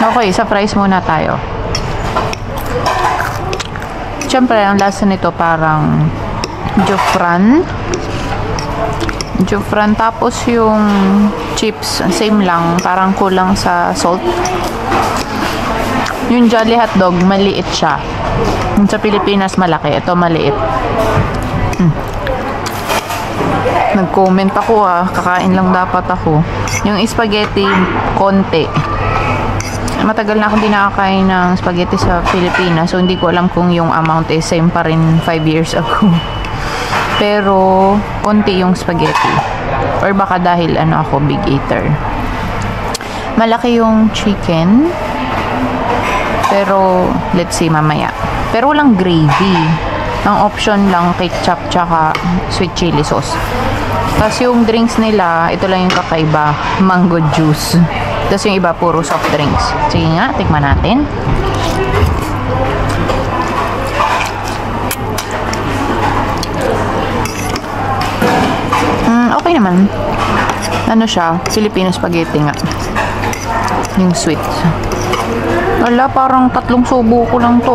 Okay, sa fries muna tayo. Siyempre, ang lasa nito parang Jofran. Tapos yung chips, same lang. Parang kulang sa salt. Yung Jolly Hotdog, maliit siya. Yung sa Pilipinas, malaki. Ito, maliit. Nag-comment ako kakain lang dapat ako. Yung spaghetti, konti. Matagal na akong di nakakain ng spaghetti sa Pilipinas, so hindi ko alam kung yung amount is same pa rin 5 years ago. Pero konti yung spaghetti, or baka dahil ako big eater. Malaki yung chicken, pero let's see mamaya. Pero walang gravy. Ang option lang ketchup tsaka sweet chili sauce. Tapos yung drinks nila, ito lang yung kakaiba, mango juice. Tapos yung iba, puro soft drinks. Sige nga, tikman natin. Okay naman. Ano siya? Filipino spaghetti nga. Yung sweet. Wala, parang 3 subo ko lang to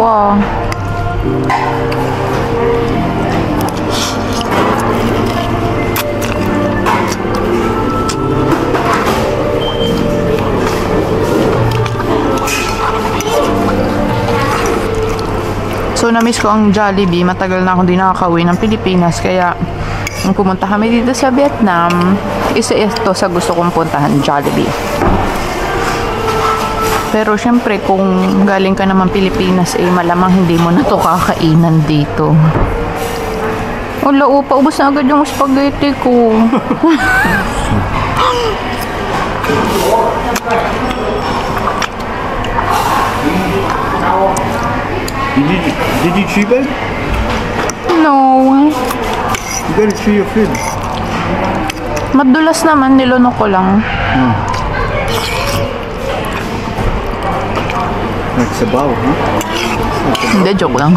So, na-miss ko ang Jollibee. Matagal na akong di nakakauwi ng Pilipinas. Kaya, nung pumunta kami dito sa Vietnam, isa ito sa gusto kong puntahan, Jollibee. Pero, syempre, kung galing ka naman Pilipinas, malamang hindi mo na to kakainan dito. Wala, paubos na agad yung spaghetti ko. Did you chew it? No. You gotta chew your food. Madulas naman, nilunok ko lang. Like sabaw, huh? Hindi, joke lang.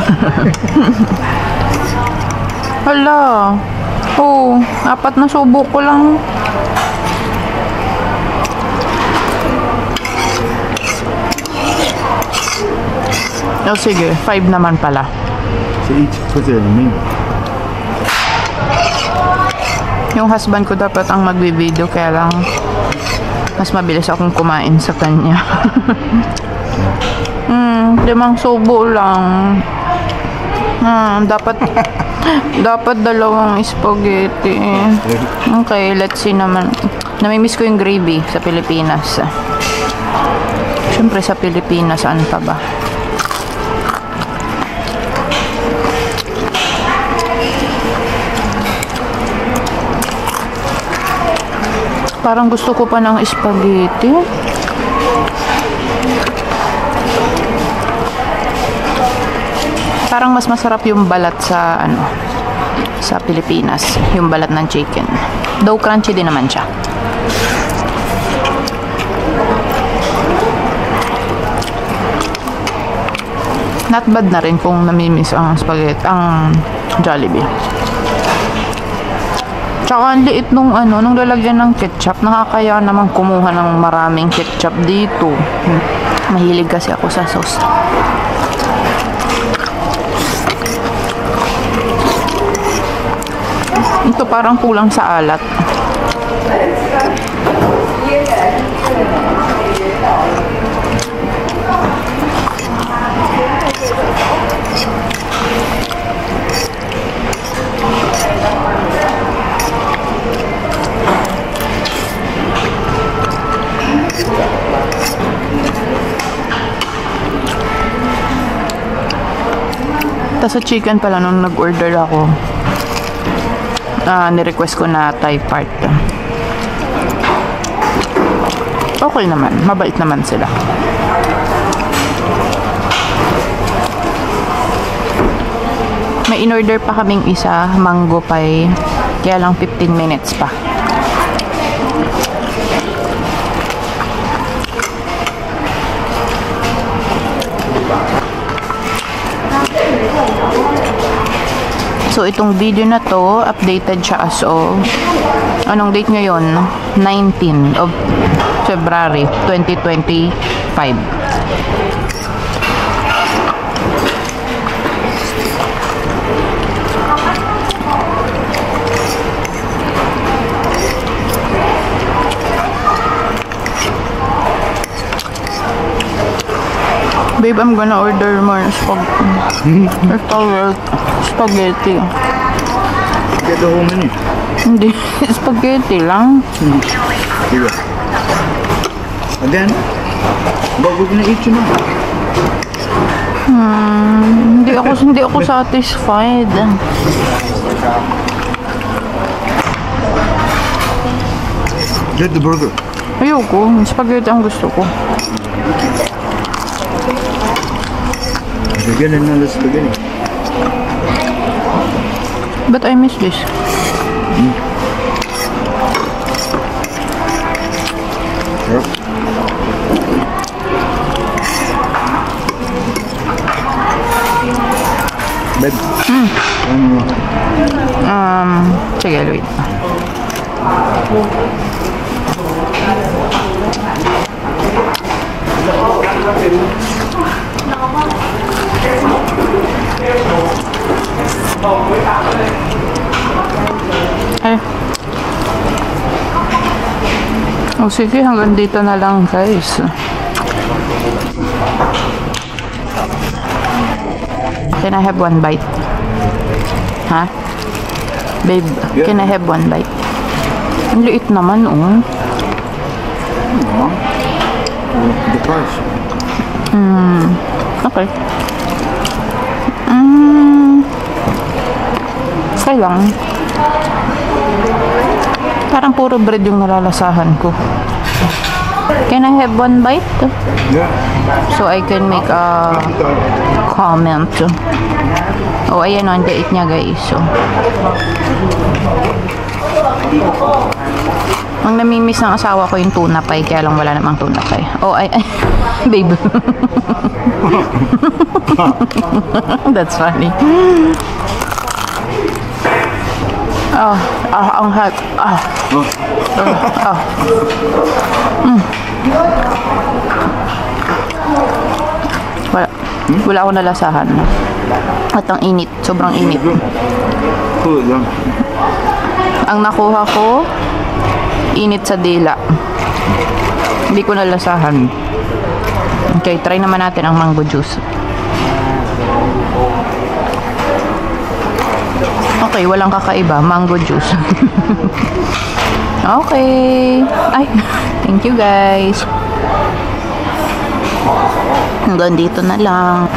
Hala. 4 na subo ko lang. Sige, 5 naman pala. So each put it in the meal. Yung husband ko dapat ang magbibideo, kaya lang mas mabilis akong kumain sa kanya. 5 subo lang. Dapat 2 spaghetti. Okay, let's see naman. Namimiss ko yung gravy sa Pilipinas. Siyempre sa Pilipinas, saan pa ba? Parang gusto ko pa ng spaghetti. Parang mas masarap yung balat sa sa Pilipinas, yung balat ng chicken. Though crunchy din naman siya. Not bad na rin kung namimiss ang spaghetti, ang Jollibee. Tsaka ang liit nung nung lalagyan ng ketchup. Nakakaya naman kumuha ng maraming ketchup dito. Mahilig kasi ako sa sauce. Ito parang kulang sa alat. Tapos sa chicken pala, nung nag-order ako, ni-request ko na Thai part. Okay naman, mabait naman sila. May in-order pa kaming isa, mango pie, kaya lang 15 minutes pa. So, itong video na to, updated siya as of, anong date ngayon? 19 of February 2025. Babe, I'm gonna order more spaghetti. Get the whole menu. Hindi, spaghetti lang. Here. Again? But we're gonna eat you now. Hindi ako satisfied. Get the burger. Ayoko, spaghetti ang gusto ko. Get another spaghetti. But I miss this. Yep. Babe. Sige, wait. Ay. Oh, sige, hanggang dito na lang, guys. Can I have one bite? Ha? Babe, Yeah. can I have one bite? Ang liit naman, oh. The price. Okay. Okay lang. Parang puro bread yung nalalasahan ko. Can I have one bite? Yeah. So I can make a comment. Oh, ayan o, ang dait niya, guys. So, ang namimiss ng asawa ko yung tuna pie, kaya lang wala namang tuna pie. Oh, ay, babe. That's funny. Ang hot. Wala akong nalasahan. At ang init, sobrang init. Cool lang. Ang nakuha ko, init sa dila. Hindi ko nalasahan. Okay, try naman natin ang mango juice. Okay, walang kakaiba. Mango juice. Okay. Ay, thank you guys. Hanggang dito na lang.